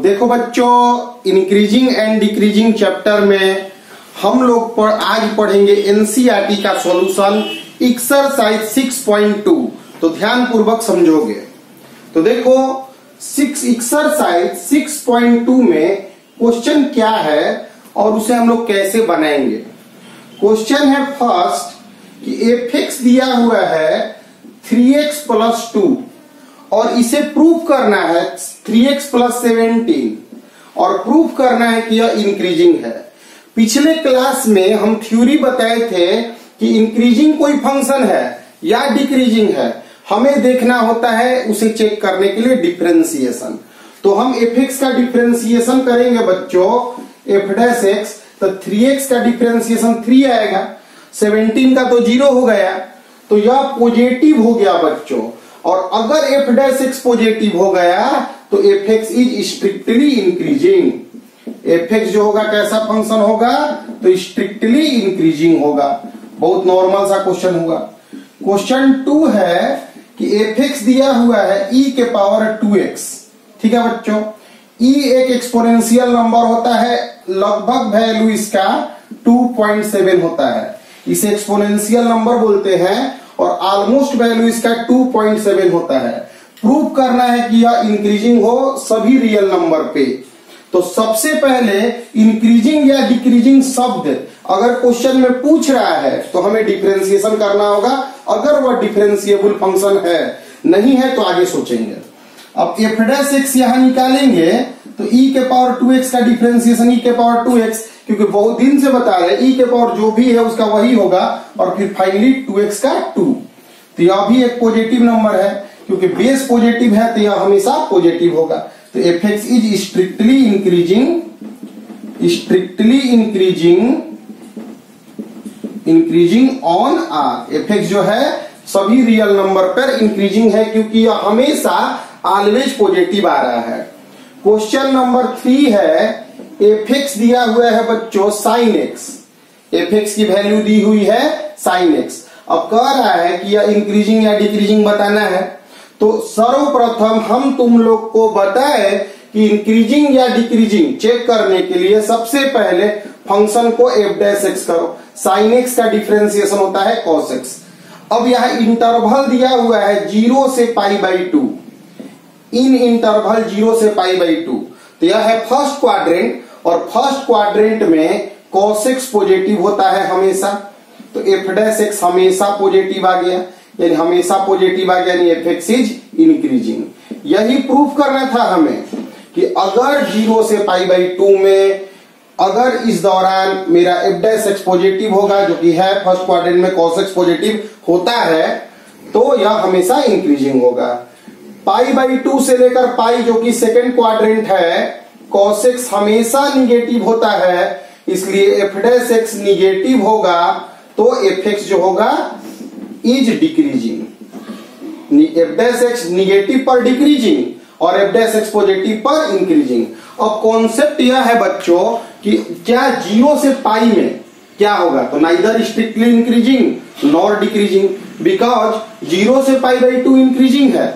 देखो बच्चों, increasing and decreasing chapter में हम लोग आज पढ़ेंगे एनसीईआरटी का सॉल्यूशन एक्सरसाइज 6.2। तो ध्यान पूर्वक समझोगे। तो देखो एक्सरसाइज 6.2 में क्वेश्चन क्या है और उसे हम लोग कैसे बनाएंगे। क्वेश्चन है फर्स्ट कि एफ दिया हुआ है 3x + 2 और इसे प्रूव करना है 3x + 17 और प्रूव करना है कि यह इंक्रीजिंग है। पिछले क्लास में हम थ्योरी बताए थे कि इंक्रीजिंग कोई फंक्शन है या डिक्रीजिंग है, हमें देखना होता है उसे चेक करने के लिए डिफरेंशिएशन। तो हम fx का डिफरेंशिएशन करेंगे बच्चों, f'(x), तो 3x का डिफरेंशिएशन 3 आएगा, 17 का तो 0 हो गया, तो यह पॉजिटिव हो गया बच्चों। और अगर f'(x) पॉजिटिव हो गया तो fx is strictly increasing. fx जो होगा कैसा फंक्शन होगा, तो स्ट्रिक्टली इंक्रीजिंग होगा। बहुत नॉर्मल सा क्वेश्चन होगा। क्वेश्चन 2 है कि fx दिया हुआ है e⁻²x। ठीक है बच्चों, e एक एक्सपोनेंशियल नंबर होता है, लगभग वैल्यू इसका 2.7 होता है, इसे एक्सपोनेंशियल नंबर बोलते हैं और ऑलमोस्ट वैल्यू इसका 2.7 होता है। प्रूव करना है कि यह इंक्रीजिंग हो सभी रियल नंबर पे। तो सबसे पहले इंक्रीजिंग या डिक्रीजिंग शब्द अगर क्वेश्चन में पूछ रहा है तो हमें डिफरेंशिएशन करना होगा, अगर वह डिफरेंशिएबल फंक्शन है, नहीं है तो आगे सोचेंगे। अब f'(x) यहां निकालेंगे तो e⁻²x का डिफरेंशिएशन e⁻²x, क्योंकि बहुत दिन से बता रहे e⁻ जो भी है उसका वही होगा और फिर फाइनली 2x का 2। तो यह भी एक पॉजिटिव नंबर है, क्योंकि बेस पॉजिटिव है तो यह हमेशा पॉजिटिव होगा। तो fx is strictly increasing on r। fx जो है सभी रियल नंबर पर इंक्रीजिंग है, क्योंकि यह हमेशा ऑलवेज पॉजिटिव आ रहा है। क्वेश्चन नंबर 3 है, fx दिया हुआ है बच्चों sin x। fx की वैल्यू दी हुई है sin x। अब कह रहा है कि यह इंक्रीजिंग या डिक्रीजिंग बताना है। तो सर्वप्रथम हम तुम लोग को बताए कि इंक्रीजिंग या डिक्रीजिंग चेक करने के लिए सबसे पहले फंक्शन को f'(x) करो। sin x का डिफरेंशिएशन होता है cos x। अब यह इंटरवल दिया हुआ है 0 से π/2, इन इंटरवल 0 से π/2। तो यह है फर्स्ट क्वाड्रेंट और फर्स्ट क्वाड्रेंट में cos x पॉजिटिव होता है हमेशा, तो f'(x) हमेशा पॉजिटिव आ गया, यानी हमेशा पॉजिटिव आ गया, यानी fx इज इंक्रीजिंग। यही प्रूफ करना था हमें कि अगर 0 से π/2 में अगर इस दौरान मेरा f'(x) पॉजिटिव होगा, जो कि है फर्स्ट क्वाड्रेंट में cos x पॉजिटिव होता है, तो यह हमेशा इंक्रीजिंग होगा। π/2 से लेकर पाई जो कि सेकेंड क्वाड्रेंट है, cos x हमेशा निगेटिव होता है, इसलिए f'(x) निगेटिव होगा तो fx जो होगा इज डिक्रीजिंग। f'(x) निगेटिव पर डिक्रीजिंग और f'(x) पॉजिटिव पर इंक्रीजिंग। अब कॉन्सेप्ट यह है बच्चों कि क्या 0 से π में क्या होगा, तो neither strictly increasing nor decreasing, because 0 से π/2 इंक्रीजिंग है।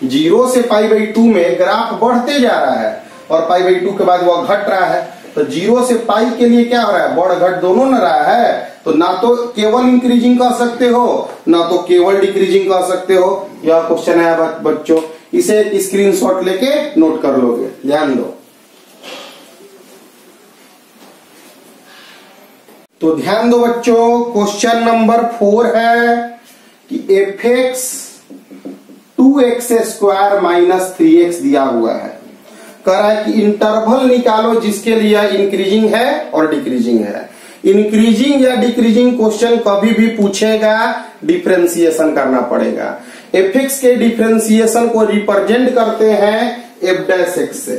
0 से π/2 में ग्राफ बढ़ते जा रहा है और π/2 के बाद वह घट रहा है। तो 0 से π के लिए क्या हो रहा है, बढ़ घट दोनों न रहा है, तो ना तो केवल इंक्रीजिंग कर सकते हो ना तो केवल डिक्रीजिंग कर सकते हो। यह क्वेश्चन है बच्चों, इसे एक स्क्रीनशॉट लेके नोट कर लोगे, ध्यान दो। तो ध्यान दो बच्चों, क्वेश्चन नंबर 4 है कि fx 2x² - 3x दिया हुआ है। कह रहा है कि इंटरवल निकालो जिसके लिए इंक्रीजिंग है और डिक्रीजिंग है। इंक्रीजिंग या डिक्रीजिंग क्वेश्चन कभी भी पूछेगा, डिफरेंशिएशन करना पड़ेगा। fx के डिफरेंशिएशन को रिप्रेजेंट करते हैं f'(x) से,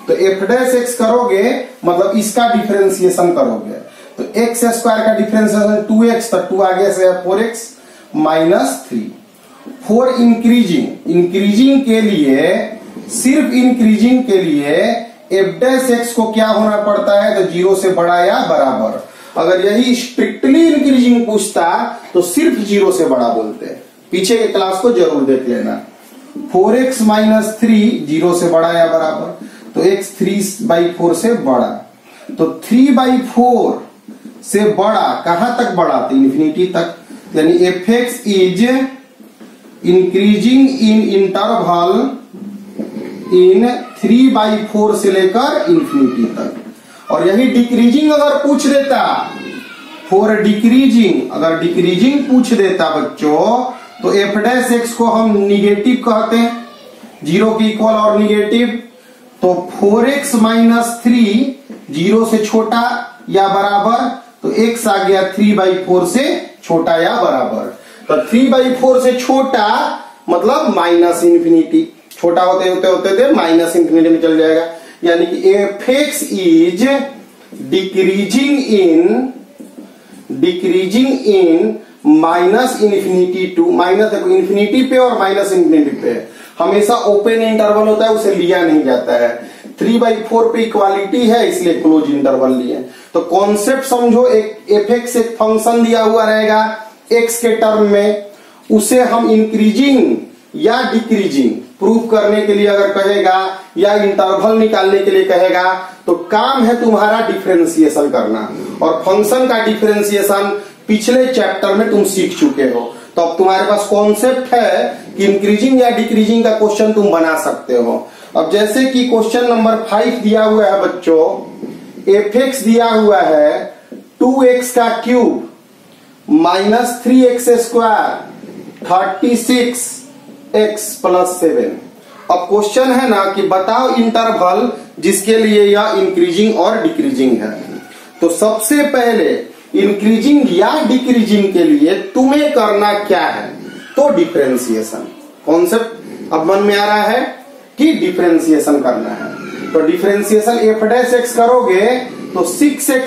तो f'(x) करोगे मतलब इसका डिफरेंशिएशन करोगे, तो x² का डिफरेंशिएशन 2x, तो 2 आगे से 4x - 3। फॉर इंक्रीजिंग के लिए, सिर्फ इंक्रीजिंग के लिए f'(x) को क्या होना पड़ता है, तो 0 से बड़ा या बराबर। अगर यही स्ट्रिक्टली इंक्रीजिंग पूछता तो सिर्फ 0 से बड़ा बोलते। पीछे के क्लास को जरूर देख लेना। 4x - 3 0 से बड़ा या बराबर, तो x 3/4 से बड़ा, तो 3/4 से बड़ा कहां तक बड़ा, तो इन्फिनिटी तक, यानी fx is increasing in interval इन 3/4 से लेकर इन्फिनिटी तक। और यही डिक्रीजिंग अगर पूछ देता, फॉर डिक्रीजिंग, अगर डिक्रीजिंग पूछ देता बच्चों, तो एफ डैश एक्स को हम निगेटिव कहते हैं, 0 के इक्वल और निगेटिव, तो 4x - 3 0 से छोटा या बराबर, तो x आ गया 3/4 से छोटा या बराबर। तो 3/4 से छोटा मतलब माइनस इंफिनिटी, छोटा होते होते होते थे माइनस इंफिनिटी में चल जाएगा, यानी कि f x is decreasing in minus infinity to, minus देखो इन्फिनिटी पे और माइनस इन्फिनिटी पे हमेशा ओपन इंटरवल होता है, उसे लिया नहीं जाता है। 3/4 पे इक्वालिटी है इसलिए क्लोज इंटरवल लिए। तो कॉन्सेप्ट समझो, एक एफ एक्स एक फंक्शन दिया हुआ रहेगा एक्स के टर्म में, उसे हम इंक्रीजिंग या डिक्रीजिंग प्रूफ करने के लिए अगर कहेगा या इंटरवल निकालने के लिए कहेगा, तो काम है तुम्हारा डिफरेंशिएशन करना, और फंक्शन का डिफरेंशिएशन पिछले चैप्टर में तुम सीख चुके हो। तो अब तुम्हारे पास कॉन्सेप्ट है कि इंक्रीजिंग या डिक्रीजिंग का क्वेश्चन तुम बना सकते हो। अब जैसे कि क्वेश्चन नंबर 5 दिया हुआ है बच्चों, एफ एक्स दिया हुआ है 2x का क्यूब - 3x² 36x + 7। अब क्वेश्चन है ना कि बताओ इंटरवल जिसके लिए यह इंक्रीजिंग और डिक्रीजिंग है। तो सबसे पहले इंक्रीजिंग या डिक्रीजिंग के लिए तुम्हें करना क्या है, तो डिफरेंशिएशन। कॉन्सेप्ट अब मन में आ रहा है कि डिफरेंशिएशन करना है, तो डिफरेंशिएशन एफ डैश एक्स करोगे तो 6x²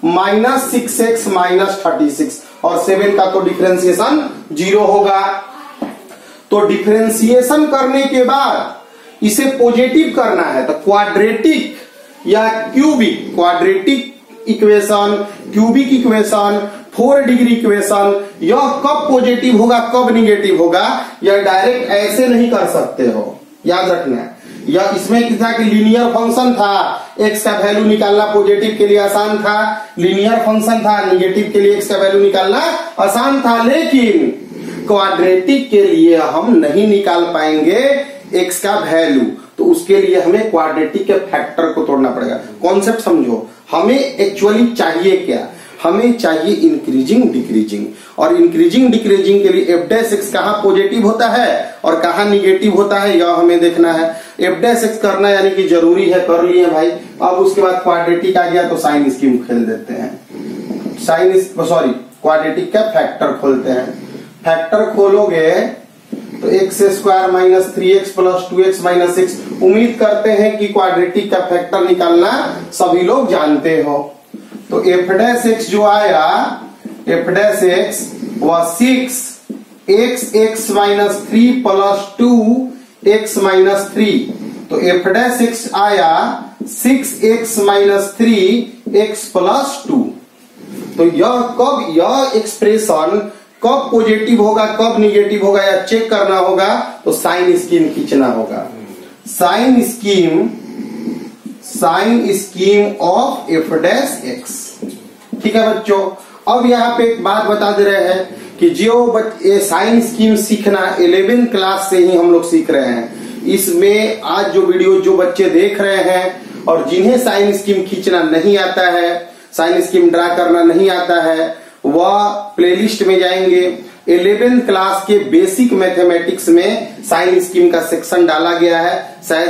- 6x - 36 और 7 का तो डिफरेंशिएशन 0 होगा। तो डिफरेंशिएशन करने के बाद इसे पॉजिटिव करना है, तो क्वाड्रेटिक या cubic, quadratic equation, cubic equation, 4 degree equation, यह कब पॉजिटिव होगा कब निगेटिव होगा, यह डायरेक्ट ऐसे नहीं कर सकते हो, याद रखना। यह इसमें कितना कि लीनियर फंक्शन था, x का वैल्यू निकालना पॉजिटिव के लिए आसान था, लीनियर फंक्शन था, निगेटिव के लिए x का वैल्यू निकालना आसान था, लेकिन क्वाड्रेटिक के लिए हम नहीं निकाल पाएंगे x का वैल्यू, तो उसके लिए हमें क्वाड्रेटिक के फैक्टर को तोड़ना पड़ेगा। कॉन्सेप्ट समझो, हमें एक्चुअली चाहिए क्या, हमें चाहिए इंक्रीजिंग डिक्रीजिंग, और इंक्रीजिंग डिक्रीजिंग के लिए एफ डैश एक्स कहां पॉजिटिव होता है और कहां निगेटिव होता है यह हमें देखना है। एफ डैश एक्स करना यानी कि जरूरी है, कर लिए भाई। अब उसके बाद क्वाड्रेटिक आ गया तो साइन स्कीम खेल देते हैं, क्वाड्रेटिक का फैक्टर खोलते हैं। फैक्टर खोलोगे तो x² - 3x + 2x - 6, उम्मीद करते हैं कि क्वाड्रेटिक का फैक्टर निकालना सभी लोग जानते हो। तो एफ डैश एक्स जो आया, एफ डैश एक्स वह 6x - 3 + 2x - 3, तो एफ डैश एक्स आया 6x - 3x + 2। तो यह एक्सप्रेशन कब पॉजिटिव होगा कब निगेटिव होगा या चेक करना होगा, तो साइन स्कीम खींचना होगा। Sign scheme of f dash x, ठीक है बच्चों। अब यहाँ पे एक बात बता दे रहे हैं कि जो साइन स्कीम सीखना 11th क्लास से ही हम लोग सीख रहे हैं। इसमें आज जो वीडियो जो बच्चे देख रहे हैं और जिन्हें साइन स्कीम खींचना नहीं आता है, साइन स्कीम ड्रा करना नहीं आता है, वह प्लेलिस्ट में जाएंगे। 11th क्लास के बेसिक मैथमेटिक्स में साइन स्कीम का सेक्शन डाला गया है, शायद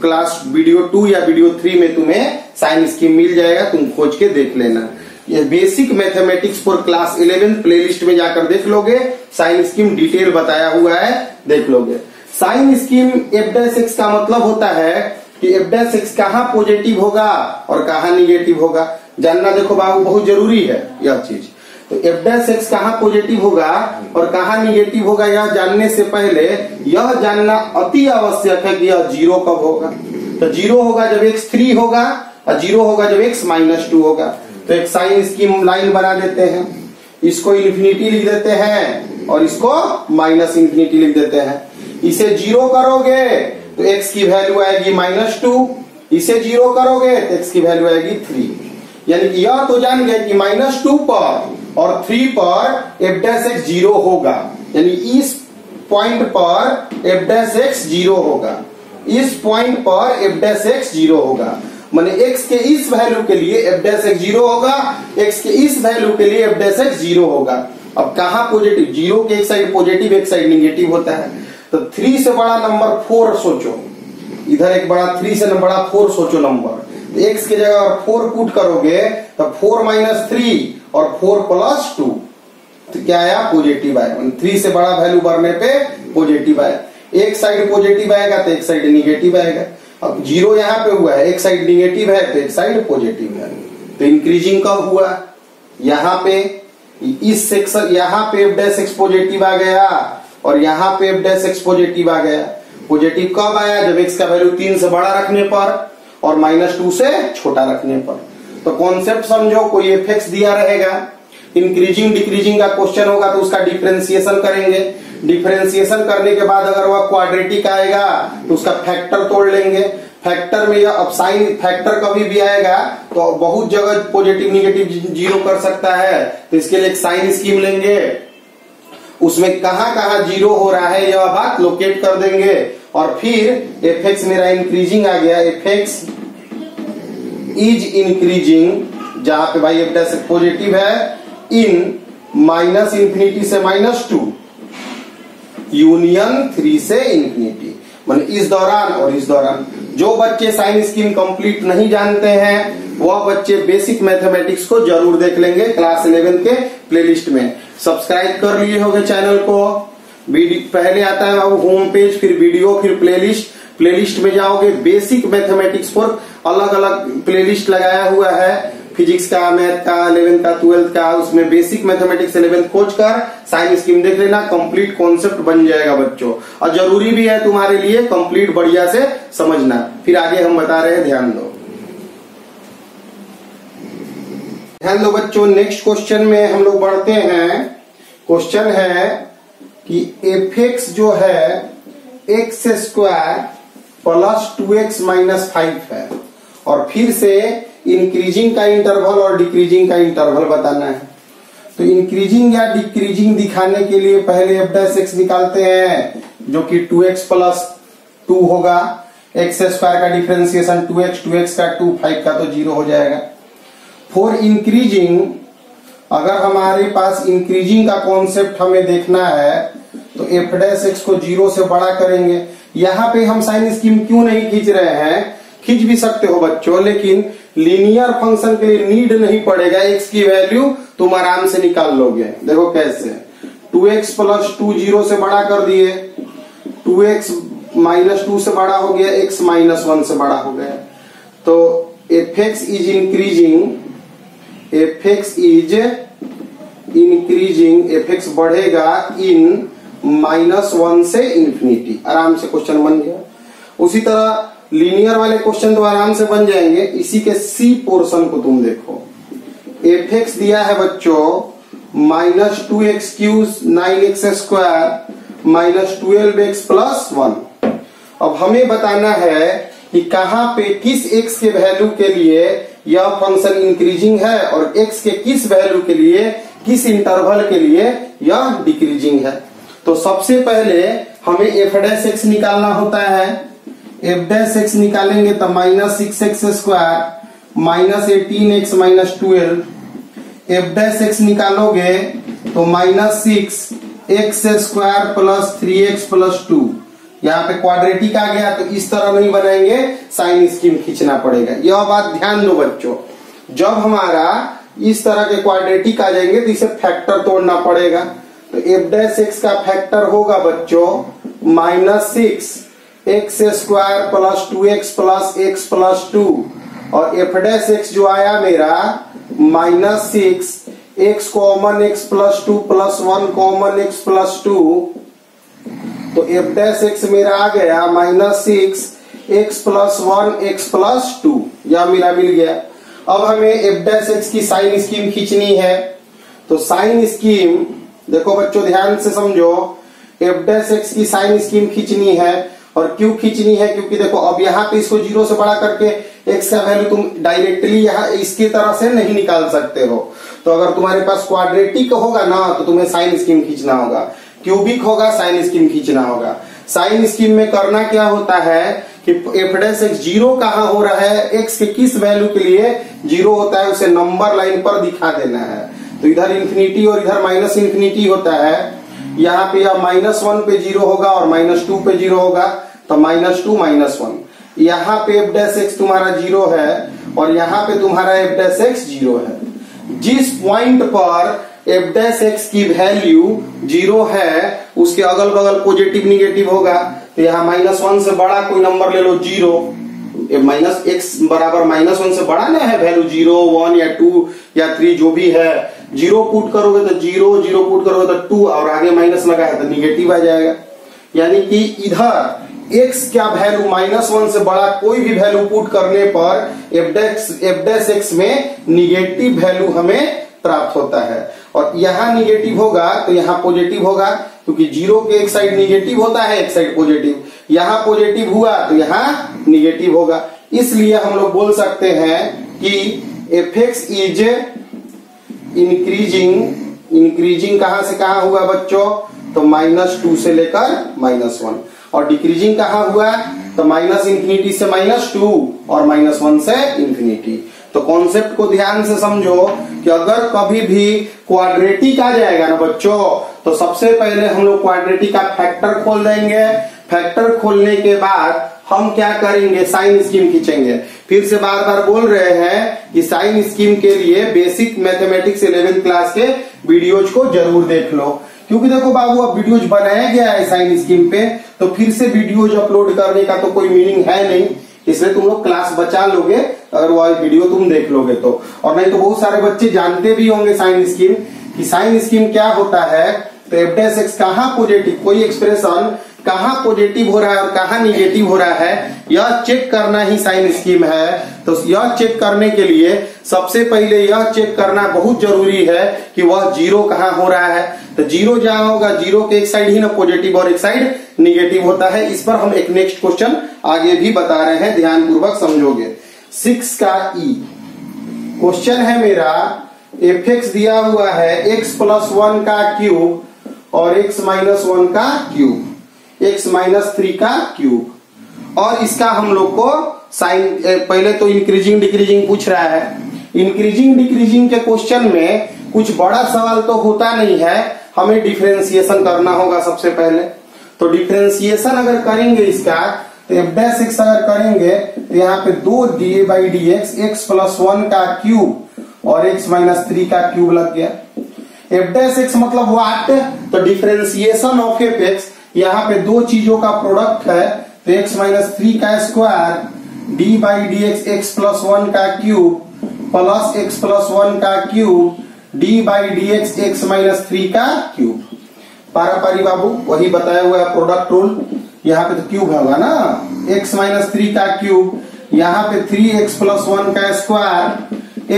क्लास वीडियो 2 या वीडियो 3 में तुम्हें साइन स्कीम मिल जाएगा, तुम खोज के देख लेना। ये basic mathematics for class 11 playlist में जाकर देख लोगे, साइन स्कीम डिटेल बताया हुआ है, देख लोगे। Sign scheme f dash x का मतलब होता है कि एफ डैश एक्स कहां पॉजिटिव होगा और कहां निगेटिव होगा, जानना देखो बाबू बहुत जरूरी है यह चीज। तो एफ डैश एक्स कहां पॉजिटिव होगा और कहां निगेटिव होगा, यह जानने से पहले यह जानना अति आवश्यक है कि यह 0 कब होगा। तो 0 होगा जब x 3 होगा और 0 होगा जब x - 2 होगा। तो एक साइन स्कीम लाइन बना देते हैं, इसको इन्फिनिटी लिख देते हैं और इसको माइनस इन्फिनिटी लिख देते हैं। इसे 0 करोगे तो x की वैल्यू आएगी -2, इसे 0 करोगे तो x की वैल्यू आएगी 3। यानी कि यह तो जान गए कि -2 पर और 3 पर f डैश x 0 होगा, यानी इस पॉइंट पर f डैश x 0 होगा, इस पॉइंट पर f डैश x 0 होगा। माने x के इस वैल्यू के लिए f डैश x 0 होगा, x के इस वैल्यू के लिए f डैश x 0 होगा। अब कहा पॉजिटिव, 0 के एक साइड पॉजिटिव एक साइड निगेटिव होता है, तो 3 से बड़ा नंबर 4 सोचो, इधर एक बड़ा 3 से बड़ा 4 सोचो नंबर, तो x की जगह और 4 पुट करोगे तो 4 - 3 और 4 + 2, तो क्या आया, पॉजिटिव आया। 3 से बड़ा वैल्यू बढ़ने पे पॉजिटिव आया। एक साइड पॉजिटिव आएगा तो एक साइड निगेटिव आएगा। अब 0 यहाँ पे हुआ है, एक साइड निगेटिव है तो एक साइड पॉजिटिव है, तो इंक्रीजिंग कब हुआ, यहाँ पे इस सेक्शन, यहाँ पे f डैश x पॉजिटिव आ गया और यहाँ पे f डैश x पॉजिटिव आ गया। पॉजिटिव कब आया, जब x का वैल्यू 3 से बड़ा रखने पर और -2 से छोटा रखने पर। तो कॉन्सेप्ट समझो, कोई fx दिया रहेगा, इंक्रीजिंग डिक्रीजिंग का क्वेश्चन होगा तो उसका डिफरेंशिएशन करेंगे, डिफरेंशिएशन करने के बाद अगर वह क्वाड्रेटिक आएगा तो उसका फैक्टर तोड़ लेंगे। फैक्टर में यह अब साइन फैक्टर कभी भी आएगा तो बहुत जगह पॉजिटिव निगेटिव 0 कर सकता है, तो इसके लिए एक साइन स्कीम लेंगे, उसमें कहां कहां 0 हो रहा है यह बात लोकेट कर देंगे और फिर fx मेरा इंक्रीजिंग आ गया, fx इज इंक्रीजिंग, जहां पे भाई f डैश पॉजिटिव है, इन -∞ से -2 यूनियन 3 से इंफिनिटी, मतलब इस दौरान और इस दौरान। जो बच्चे साइन स्कीम कंप्लीट नहीं जानते हैं वह बच्चे बेसिक मैथमेटिक्स को जरूर देख लेंगे क्लास 11 के प्लेलिस्ट में। सब्सक्राइब कर लिए होंगे चैनल को, पहले आता है होम पेज, फिर वीडियो, फिर प्लेलिस्ट। प्लेलिस्ट में जाओगे, बेसिक मैथमेटिक्स पर अलग अलग प्लेलिस्ट लगाया हुआ है, फिजिक्स का, मैथ का, 11th का, 12th का, उसमें बेसिक मैथमेटिक्स 11th खोज कर साइन स्कीम देख लेना, कंप्लीट कॉन्सेप्ट बन जाएगा बच्चों। और जरूरी भी है तुम्हारे लिए कंप्लीट बढ़िया से समझना। फिर आगे हम बता रहे हैं, ध्यान दो, ध्यान दो बच्चों। नेक्स्ट क्वेश्चन में हम लोग बढ़ते हैं। क्वेश्चन है कि fx जो है x² + 2x - 5 है और फिर से इंक्रीजिंग का इंटरवल और डिक्रीजिंग का इंटरवल बताना है। तो इंक्रीजिंग या डिक्रीजिंग दिखाने के लिए पहले f डैश x निकालते हैं, जो कि 2x + 2 होगा। x² का डिफरेंशिएशन 2x का 2, 5 का तो 0 हो जाएगा। फॉर इंक्रीजिंग, अगर हमारे पास इंक्रीजिंग का कॉन्सेप्ट हमें देखना है तो f डैश x को 0 से बड़ा करेंगे। यहाँ पे हम साइन स्कीम क्यों नहीं खींच रहे हैं, खींच भी सकते हो बच्चों, लेकिन लीनियर फंक्शन के लिए नीड नहीं पड़ेगा, x की वैल्यू तुम आराम से निकाल लोगे। देखो कैसे, 2x + 2 0 से बड़ा कर दिए, 2x - 2 से बड़ा हो गया, x - 1 से बड़ा हो गया। तो fx is increasing, fx is increasing, fx बढ़ेगा इन -1 से इंफिनिटी। आराम से क्वेश्चन बन गया। उसी तरह लीनियर वाले क्वेश्चन तो आराम से बन जाएंगे। इसी के सी पोर्शन को तुम देखो, fx दिया है बच्चों -2x³ 9x² -12x + 1। अब हमें बताना है कि कहां पे किस x के वैल्यू के लिए यह फंक्शन इंक्रीजिंग है और x के किस वैल्यू के लिए, किस इंटरवल के लिए यह डिक्रीजिंग है। तो सबसे पहले हमें f डैश x निकालना होता है। f डैश x निकालेंगे तो -6x² -18x - 12। f dash x निकालोगे तो -6x² + 3x + 2। यहाँ पे क्वाड्रेटिक आ गया तो इस तरह नहीं बनाएंगे, साइन स्कीम खींचना पड़ेगा। यह बात ध्यान दो बच्चों, जब हमारा इस तरह के क्वाड्रेटिक आ जाएंगे तो इसे फैक्टर तोड़ना पड़ेगा। तो f डैश x का फैक्टर होगा बच्चों -6x² + 2x + x + 2 और f डैश x जो आया मेरा -6x common x + 2 + 1 common x + 2। तो f डैश x मेरा आ गया -6x + 1 x + 2, यह मेरा मिल गया। अब हमें f डैश x की साइन स्कीम खींचनी है। तो साइन स्कीम देखो बच्चों, ध्यान से समझो, f डैश x की साइन स्कीम खींचनी है। और क्यों खींचनी है, क्योंकि देखो अब यहाँ पे इसको 0 से बड़ा करके x का वैल्यू तुम डायरेक्टली यहाँ इसकी तरह से नहीं निकाल सकते हो। तो अगर तुम्हारे पास क्वाड्रेटिक होगा ना तो तुम्हें साइन स्कीम खींचना होगा, क्यूबिक होगा साइन स्कीम खींचना होगा। साइन स्कीम में करना क्या होता है कि एफ डैश एक्स 0 कहाँ हो रहा है, x के किस वैल्यू के लिए 0 होता है उसे नंबर लाइन पर दिखा देना है। तो इधर इंफिनिटी और इधर माइनस इंफिनिटी होता है, यहाँ पे यह -1 पे 0 होगा और -2 पे 0 होगा, तो -2 -1। यहाँ पे एफ डैश एक्स तुम्हारा 0 है और यहाँ पे तुम्हारा एफ डैश एक्स 0 है। जिस पॉइंट पर एफ डैश एक्स की वैल्यू 0 है उसके अगल बगल पॉजिटिव निगेटिव होगा। तो यहाँ -1 से बड़ा कोई नंबर ले लो 0, माइनस एक्स बराबर -1 से बड़ा ना है वैल्यू 0, 1 या 2 या 3 जो भी है, 0 पुट करोगे तो 0, 0 पुट करोगे तो 2 और आगे माइनस लगा है तो निगेटिव आ जाएगा। यानी कि इधर x क्या वैल्यू -1 से बड़ा कोई भी वैल्यू पुट करने पर एफ डैश एक्स में निगेटिव वैल्यू हमें प्राप्त होता है। और यहाँ निगेटिव होगा तो यहाँ पॉजिटिव होगा, क्योंकि 0 के एक साइड निगेटिव होता है एक साइड पॉजिटिव, यहाँ पॉजिटिव हुआ तो यहाँ निगेटिव होगा। इसलिए हम लोग बोल सकते हैं कि एफ एक्स इज इंक्रीजिंग कहां से कहां हुआ बच्चों, तो -2 से लेकर -1, और डिक्रीजिंग कहां हुआ तो -इंफिनिटी से -2 और -1 से इंफिनिटी। तो कॉन्सेप्ट को ध्यान से समझो कि अगर कभी भी क्वाड्रेटिक आ जाएगा ना बच्चों तो सबसे पहले हम लोग क्वाड्रेटिक का फैक्टर खोल देंगे। फैक्टर खोलने के बाद हम क्या करेंगे, साइन स्कीम खींचेंगे। फिर से बार बार बोल रहे हैं कि साइन स्कीम के लिए बेसिक मैथमेटिक्स 11th क्लास के वीडियोज को जरूर देख लो, क्योंकि देखो बाबू अब वीडियोज बनाया गया है साइन स्कीम पे, तो फिर से वीडियोज अपलोड करने का तो कोई मीनिंग है नहीं, इसलिए तुम लोग क्लास बचा लोगे अगर वो वीडियो तुम देख लोगे तो। और नहीं तो बहुत सारे बच्चे जानते भी होंगे साइन स्कीम, कि साइन स्कीम क्या होता है। तो एफ डैश एक्स कहाँ पॉजिटिव, कोई एक्सप्रेशन कहाँ पॉजिटिव हो रहा है और कहाँ निगेटिव हो रहा है, यह चेक करना ही साइन स्कीम है। तो यह चेक करने के लिए सबसे पहले यह चेक करना बहुत जरूरी है कि वह 0 कहाँ हो रहा है। तो 0 जहां होगा, 0 के एक साइड ही ना पॉजिटिव और एक साइड निगेटिव होता है। इस पर हम एक नेक्स्ट क्वेश्चन आगे भी बता रहे हैं, ध्यान पूर्वक समझोगे। 6 का ई क्वेश्चन है मेरा, एफ एक्स दिया हुआ है x+1 का क्यूब और x-1 का क्यूब, x-3 का क्यूब, और इसका हम लोग को साइन, पहले तो इंक्रीजिंग डिक्रीजिंग पूछ रहा है। इंक्रीजिंग डिक्रीजिंग के क्वेश्चन में कुछ बड़ा सवाल तो होता नहीं है, हमें डिफरेंशिएशन करना होगा सबसे पहले। तो डिफरेंशिएशन अगर करेंगे इसका, तो एफ डैश एक्स अगर करेंगे तो यहाँ पे 2 x+1 का क्यूब और x-3 का क्यूब लग गया। एफ डैश एक्स मतलब व्हाट, तो डिफरेंशिएशन ऑफ एफ एक्स, यहाँ पे दो चीजों का प्रोडक्ट है, तो x-3 का स्क्वायर d/dx x+1 का क्यूब प्लस x+1 का क्यूब d/dx x-3 का क्यूब। पारापारी बाबू वही बताया हुआ है प्रोडक्ट रूल, यहाँ पे तो क्यूब होगा ना, x-3 का क्यूब, यहाँ पे 3x+1 का स्क्वायर,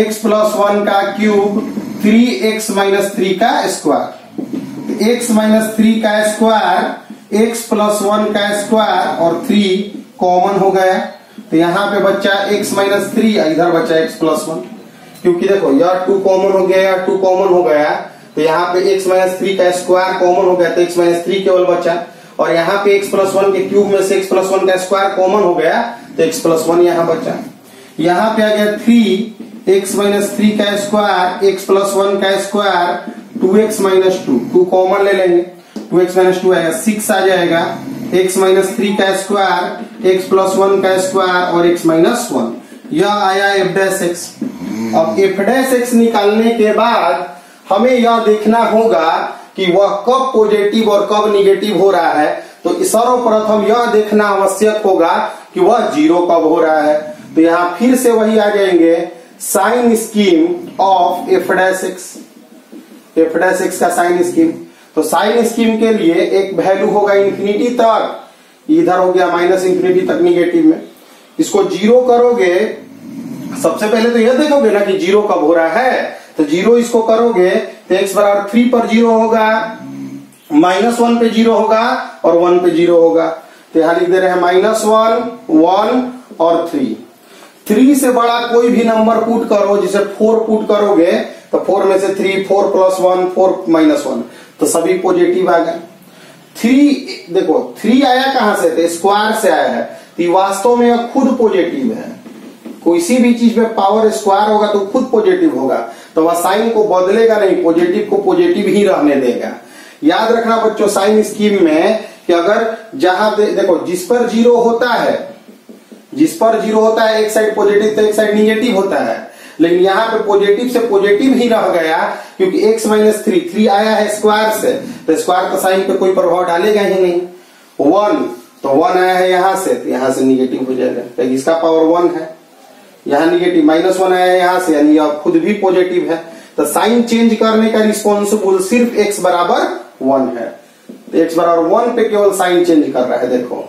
x+1 का क्यूब 3x-3 का स्क्वायर, x-3 का स्क्वायर, x+1 का स्क्वायर और 3 कॉमन हो गया। तो यहाँ पे बच्चा x-3, इधर बच्चा x+1, क्योंकि देखो यह 2 कॉमन हो गया, 2 कॉमन हो गया, तो यहाँ पे x-3 का स्क्वायर कॉमन हो गया, तो x-3 केवल बचा, और यहाँ पे x+1 के क्यूब में से x+1 का स्क्वायर कॉमन हो गया, तो x+1 यहाँ बचा। यहाँ पे आ गया 3x-3 का स्क्वायर, x+1 का स्क्वायर 2x-2, 2 कॉमन ले लेंगे, 2x-2 आएगा, 6 आ जाएगा, x-3 का स्क्वायर, x+1 का स्क्वायर और x-1, यह आया एफ डैश एक्स। अब एफ डैश एक्स निकालने के बाद हमें यह देखना होगा कि वह कब पॉजिटिव और कब निगेटिव हो रहा है। तो सर्वप्रथम यह देखना आवश्यक होगा कि वह 0 कब हो रहा है। तो यहाँ फिर से वही आ जाएंगे, sign scheme of f dash x, f dash x का साइन स्कीम। तो साइन स्कीम के लिए एक वैल्यू होगा इंफिनिटी तक, इधर हो गया -इंफिनिटी तक निगेटिव में। इसको 0 करोगे, सबसे पहले तो यह देखोगे ना कि 0 कब हो रहा है, तो 0 इसको करोगे तो x=3 पर 0 होगा, -1 पे 0 होगा और 1 पे 0 होगा। तो यहाँ लिख दे रहे हैं -1, 1 और 3। 3 से बड़ा कोई भी नंबर पुट करो, जैसे 4 पुट करोगे तो 4 में से 3, 4 + 1, 4 - 1, तो सभी पॉजिटिव आ गए। 3 देखो 3 आया कहां से, तो स्क्वायर से आया है, तो वास्तव में खुद पॉजिटिव है। किसी भी चीज में पावर स्क्वायर होगा तो खुद पॉजिटिव होगा, तो वह साइन को बदलेगा नहीं, पॉजिटिव को पॉजिटिव ही रहने देगा। याद रखना बच्चों साइन स्कीम में कि अगर जहां देखो जिस पर 0 होता है, जिस पर 0 होता है एक साइड पॉजिटिव तो एक साइड निगेटिव होता है, लेकिन यहाँ पे पॉजिटिव से पॉजिटिव ही रह गया क्योंकि x - 3 आया है स्क्वायर से, तो स्क्वायर का साइन पे कोई प्रभाव डालेगा ही नहीं। 1 तो 1 आया है यहाँ से, तो यहाँ से निगेटिव हो जाएगा क्योंकि इसका पावर 1 है। यहाँ निगेटिव -1 आया है यहाँ से, यानी यह खुद भी पॉजिटिव है, तो साइन चेंज करने का रिस्पॉन्सिबल सिर्फ x बराबर 1 है। तो x बराबर 1 पे केवल साइन चेंज कर रहा है। देखो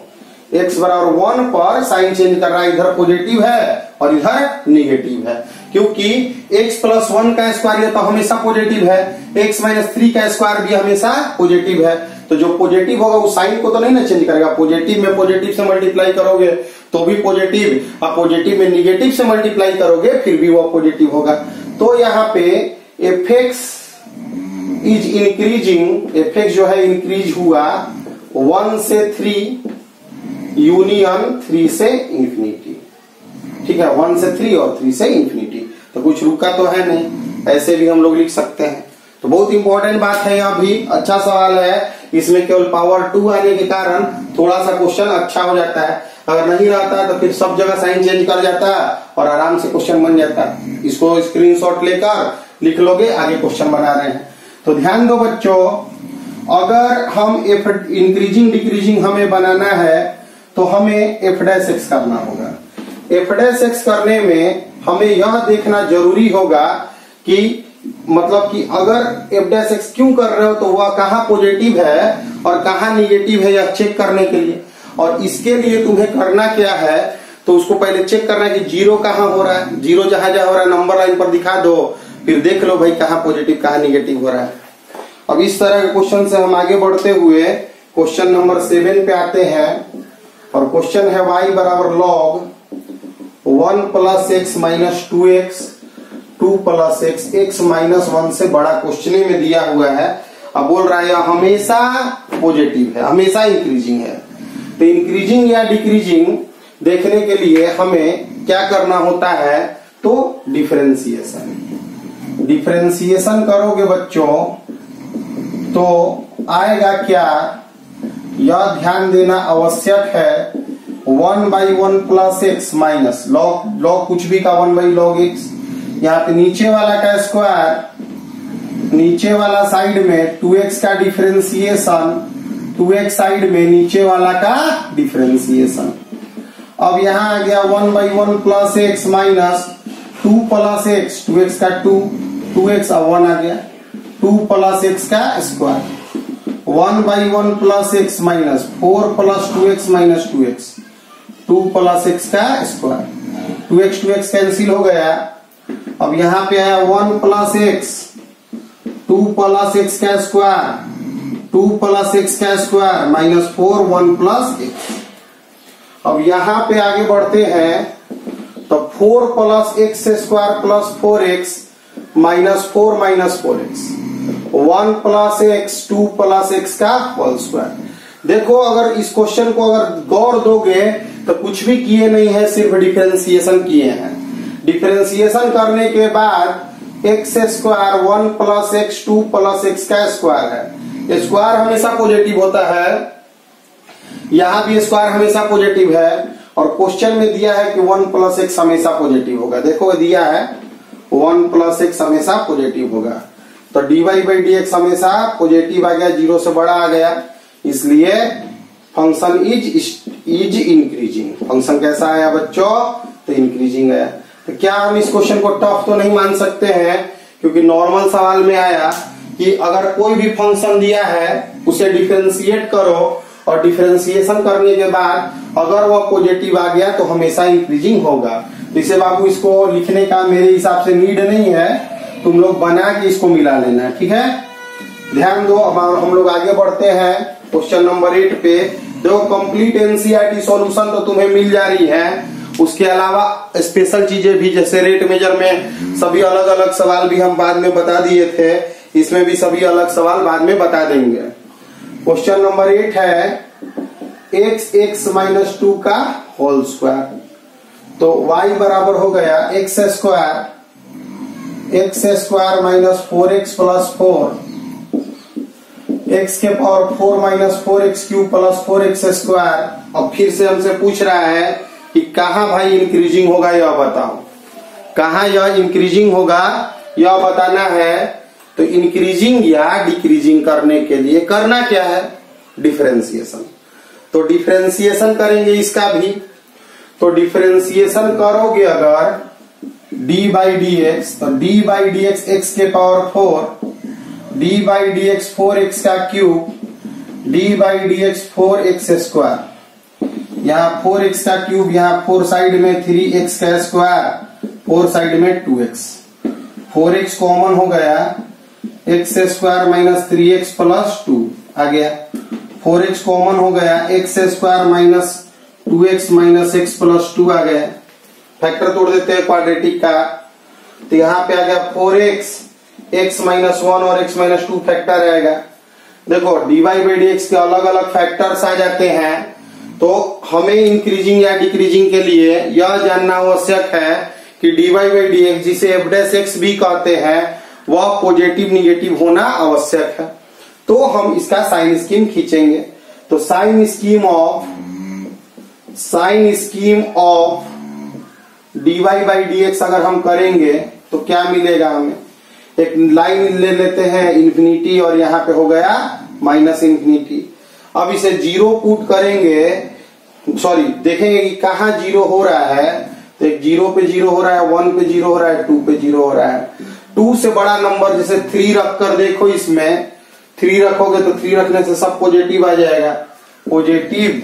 x बराबर 1 पर साइन चेंज कर रहा है, इधर पॉजिटिव है और इधर निगेटिव है, क्योंकि x + 1 का स्क्वायर तो हमेशा पॉजिटिव है, x - 3 का स्क्वायर भी हमेशा पॉजिटिव है। तो जो पॉजिटिव होगा वो साइन को तो नहीं ना चेंज करेगा, पॉजिटिव में पॉजिटिव से मल्टीप्लाई करोगे तो भी पॉजिटिव, और पॉजिटिव में निगेटिव से मल्टीप्लाई करोगे फिर भी वो पॉजिटिव होगा। तो यहाँ पे fx इज इंक्रीजिंग, fx जो है इंक्रीज हुआ 1 से 3 यूनियन 3 से इंफिनिटी। ठीक है, 1 से 3 और 3 से इंफिनिटी, तो कुछ रुका तो है नहीं, ऐसे भी हम लोग लिख सकते हैं। तो बहुत इंपॉर्टेंट बात है, यहाँ भी अच्छा सवाल है, इसमें केवल पावर 2 आने के कारण थोड़ा सा क्वेश्चन अच्छा हो जाता है, अगर नहीं रहता तो फिर सब जगह साइन चेंज कर जाता और आराम से क्वेश्चन बन जाता। इसको स्क्रीनशॉट लेकर लिख लोगे, आगे क्वेश्चन बना रहे हैं। तो ध्यान दो बच्चों, अगर हम इंक्रीजिंग डिक्रीजिंग हमें बनाना है तो हमें f' करना होगा। f' करने में हमें यह देखना जरूरी होगा कि मतलब कि अगर f' क्यों कर रहे हो तो वह कहाँ पॉजिटिव है और कहाँ निगेटिव है यह चेक करने के लिए। और इसके लिए तुम्हें करना क्या है, तो उसको पहले चेक करना है कि 0 कहाँ हो रहा है, 0 जहां जहां हो रहा है नंबर लाइन पर दिखा दो, फिर देख लो भाई कहाँ पॉजिटिव कहाँ निगेटिव हो रहा है। अब इस तरह के क्वेश्चन से हम आगे बढ़ते हुए क्वेश्चन नंबर 7 पे आते हैं, और क्वेश्चन है y बराबर log 1 + x - 2x 2 + x, x - 1 से बड़ा क्वेश्चन में दिया हुआ है। अब बोल रहा है हमेशा पॉजिटिव है, हमेशा इंक्रीजिंग है। तो इंक्रीजिंग या डिक्रीजिंग देखने के लिए हमें क्या करना होता है, तो डिफरेंशिएशन। डिफरेंशिएशन करोगे बच्चों तो आएगा क्या, यह ध्यान देना आवश्यक है। 1/1 + x माइनस log कुछ भी का 1/log x, यहाँ पे नीचे वाला का स्क्वायर, नीचे वाला साइड में 2x का डिफरेंशिएशन, 2x साइड में नीचे वाला का डिफरेंशिएशन। अब यहाँ आ गया 1/1 + x माइनस 2 + x, 2x का 2x और 1 आ गया, 2 + x का square, 1/1 + x minus 4 + 2x minus 2x, 2 + x का स्क्वायर, 2x कैंसिल हो गया। अब यहाँ पे आया 1 + x, 2 + x का स्क्वायर, 2 + x का स्क्वायर माइनस 4 1 + x। अब यहाँ पे आगे बढ़ते हैं तो 4 + x square + 4x minus 4 minus 4x, 1 + x 2 + x का होल स्क्वायर। देखो अगर इस क्वेश्चन को अगर गौर दोगे तो कुछ भी किए नहीं है, सिर्फ डिफरेंशिएशन किए हैं। डिफरेंशिएशन करने के बाद x स्क्वायर 1 + x 2 + x का स्क्वायर है, स्क्वायर हमेशा पॉजिटिव होता है, यहाँ भी स्क्वायर हमेशा पॉजिटिव है, और क्वेश्चन में दिया है कि 1 + x हमेशा पॉजिटिव होगा। देखो दिया है 1 + x हमेशा पॉजिटिव होगा, तो dy/dx हमेशा पॉजिटिव आ गया, 0 से बड़ा आ गया, इसलिए फंक्शन इज इंक्रीजिंग। फंक्शन कैसा आया बच्चों, तो इंक्रीजिंग आया। तो क्या हम इस क्वेश्चन को टफ तो नहीं मान सकते हैं, क्योंकि नॉर्मल सवाल में आया कि अगर कोई भी फंक्शन दिया है उसे डिफरेंशिएट करो, और डिफरेंशिएशन करने के बाद अगर वह पॉजिटिव आ गया तो हमेशा इंक्रीजिंग होगा। तो इसे बाबू इसको लिखने का मेरे हिसाब से नीड नहीं है, तुम लोग बना के इसको मिला लेना, ठीक है। ध्यान दो। अब हम लोग आगे बढ़ते हैं क्वेश्चन नंबर 8 पे। देखो कंप्लीट एनसीईआरटी सॉल्यूशन तो तुम्हें मिल जा रही है, उसके अलावा स्पेशल चीजें भी जैसे रेट मेजर में सभी अलग अलग सवाल भी हम बाद में बता दिए थे, इसमें भी सभी अलग सवाल बाद में बता देंगे। क्वेश्चन नंबर 8 है x माइनस 2 का होल स्क्वायर। तो y बराबर हो गया x square minus 4x plus 4, x के power 4 minus 4x cube plus 4x square. अब फिर से हमसे पूछ रहा है कि कहाँ भाई इंक्रीजिंग होगा यह बताओ, कहाँ यह इंक्रीजिंग होगा यह बताना है। तो इंक्रीजिंग या डिक्रीजिंग करने के लिए करना क्या है, डिफरेंशिएशन। तो डिफरेंशिएशन करेंगे इसका भी। तो डिफरेंशिएशन करोगे अगर d बाई डी एक्स, तो d by d x x के power 4, d by d x 4x का cube, d by d x 4x square. यहाँ 4x का क्यूब, यहाँ 4 साइड में 3x का स्क्वायर, 4 साइड में 2x, 4x कॉमन हो गया, x square minus 3x plus 2 आ गया, 4x कॉमन हो गया, x square minus 2x minus x plus 2 आ गया। फैक्टर तोड़ देते हैं क्वाड्रेटिक का, तो यहाँ पे आ गया 4x, x माइनस 1 और x माइनस 2 फैक्टर आएगा। देखो dy बाई डी एक्स के अलग अलग फैक्टर्स आ जाते हैं, तो हमें इंक्रीजिंग या डिक्रीजिंग के लिए यह जानना आवश्यक है कि dy बाई डी एक्स जिसे f' भी कहते हैं वह पॉजिटिव निगेटिव होना आवश्यक है। तो हम इसका साइन स्कीम खींचेंगे। तो sign scheme of dy by d x अगर हम करेंगे तो क्या मिलेगा हमें, एक लाइन ले लेते हैं इन्फिनिटी और यहाँ पे हो गया माइनस इन्फिनिटी। अब इसे जीरो पुट करेंगे, सॉरी देखेंगे कि कहाँ जीरो हो रहा है। तो एक 0 पे 0 हो रहा है, 1 पे 0 हो रहा है, 2 पे 0 हो रहा है। 2 से बड़ा नंबर जैसे 3 रखकर देखो, इसमें 3 रखोगे तो 3 रखने से सब पॉजिटिव आ जाएगा, पॉजिटिव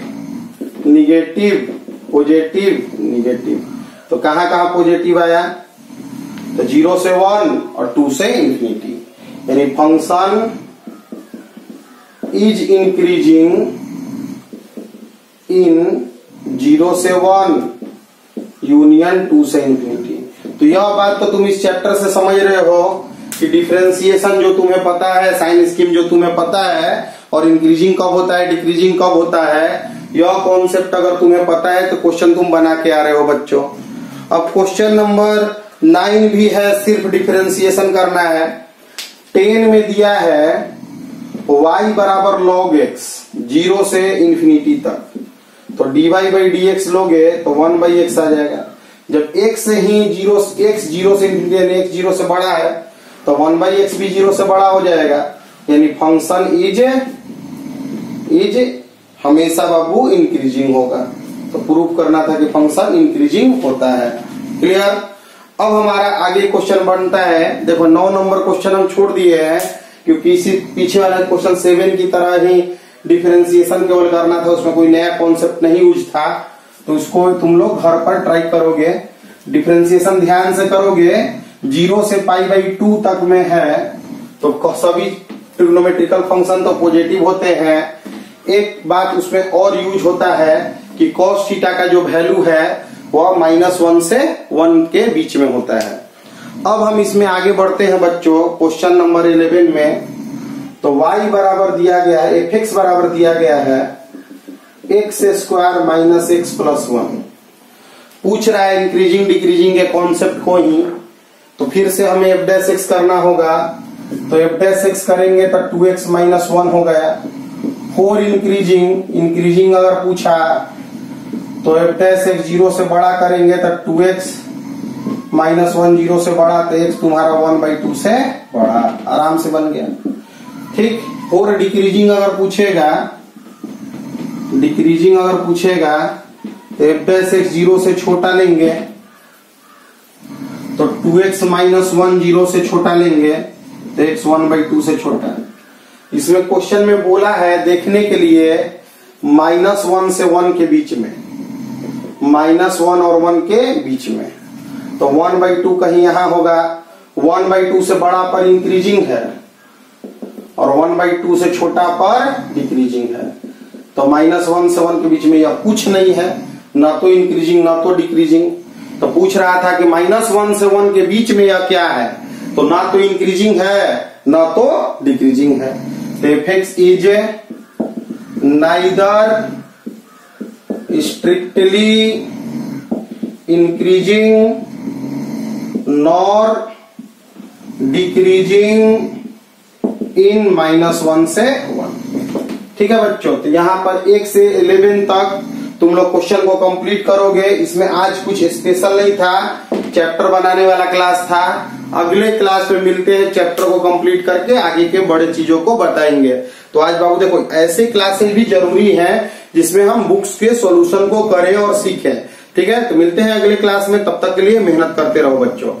निगेटिव पॉजिटिव निगेटिव। तो कहाँ कहाँ पॉजिटिव आया, तो 0 से 1 और 2 से इन्फिनिटी, यानी फंक्शन इज इंक्रीजिंग इन 0 से 1 यूनियन 2 से इन्फिनिटी। तो यह बात तो तुम इस चैप्टर से समझ रहे हो कि डिफरेंशिएशन जो तुम्हें पता है, साइन स्कीम जो तुम्हें पता है, और इंक्रीजिंग कब होता है डिक्रीजिंग कब होता है, यह कॉन्सेप्ट अगर तुम्हें पता है तो क्वेश्चन तुम बना के आ रहे हो बच्चों। अब क्वेश्चन नंबर 9 भी है, सिर्फ डिफरेंशिएशन करना है। 10 में दिया है y बराबर log x 0 से इन्फिनिटी तक। तो dy बाई डी एक्स लोगे तो 1 बाई एक्स आ जाएगा। जब x ही x 0 से इन्फिनिटी, x 0 से बड़ा है तो 1 बाई एक्स भी 0 से बड़ा हो जाएगा, यानी फंक्शन इज हमेशा बाबू इंक्रीजिंग होगा। तो प्रूफ करना था कि फंक्शन इंक्रीजिंग होता है। क्लियर। अब हमारा आगे क्वेश्चन बनता है, देखो 9 नंबर क्वेश्चन हम छोड़ दिए हैं क्योंकि इसी पीछे वाला क्वेश्चन 7 की तरह ही डिफरेंशिएशन केवल करना था, उसमें कोई नया कॉन्सेप्ट नहीं यूज था। तो इसको तुम लोग घर पर ट्राई करोगे, डिफरेंशिएशन ध्यान से करोगे। 0 से पाई बाई 2 तक में है तो सभी ट्रिग्नोमेट्रिकल फंक्शन तो पॉजिटिव होते हैं। एक बात उसमें और यूज होता है कि cos थीटा का जो वैल्यू है वह -1 से 1 के बीच में होता है। अब हम इसमें आगे बढ़ते हैं बच्चों क्वेश्चन नंबर 11 में। तो y बराबर दिया गया है, fx बराबर दिया गया है x square minus x plus 1। पूछ रहा है इंक्रीजिंग डिक्रीजिंग के कॉन्सेप्ट को ही, तो फिर से हमें f' करना होगा। तो f' करेंगे तो 2x माइनस 1 हो गया। 4 इंक्रीजिंग अगर पूछा तो f' 0 से बड़ा करेंगे तो 2x माइनस 1 0 से बड़ा, तो x तुम्हारा 1 बाई 2 से बड़ा, आराम से बन गया। ठीक। 4 डिक्रीजिंग अगर पूछेगा तो f' 0 से छोटा लेंगे तो 2x माइनस 1 0 से छोटा लेंगे तो x 1 बाई 2 से छोटा। इसमें क्वेश्चन में बोला है देखने के लिए -1 से 1 के बीच में, -1 और 1 के बीच में। तो 1 बाई 2 कहीं यहां होगा, 1 बाई 2 से बड़ा पर इंक्रीजिंग है और 1 बाई 2 से छोटा पर डिक्रीजिंग है। तो -1 से 1 के बीच में यह कुछ नहीं है, ना तो इंक्रीजिंग ना तो डिक्रीजिंग। तो पूछ रहा था कि -1 से 1 के बीच में यह क्या है, तो ना तो इंक्रीजिंग है ना तो डिक्रीजिंग है। तो f(x) is neither strictly increasing nor decreasing in -1 से 1। ठीक है बच्चों, तो यहाँ पर 1 से 11 तक तुम लोग क्वेश्चन को कंप्लीट करोगे। इसमें आज कुछ स्पेशल नहीं था, चैप्टर बनाने वाला क्लास था। अगले क्लास में मिलते हैं, चैप्टर को कंप्लीट करके आगे के बड़े चीजों को बताएंगे। तो आज बाबू देखो, ऐसे क्लासेस भी जरूरी हैं जिसमें हम बुक्स के सॉल्यूशन को करें और सीखें। ठीक है, तो मिलते हैं अगले क्लास में, तब तक के लिए मेहनत करते रहो बच्चों।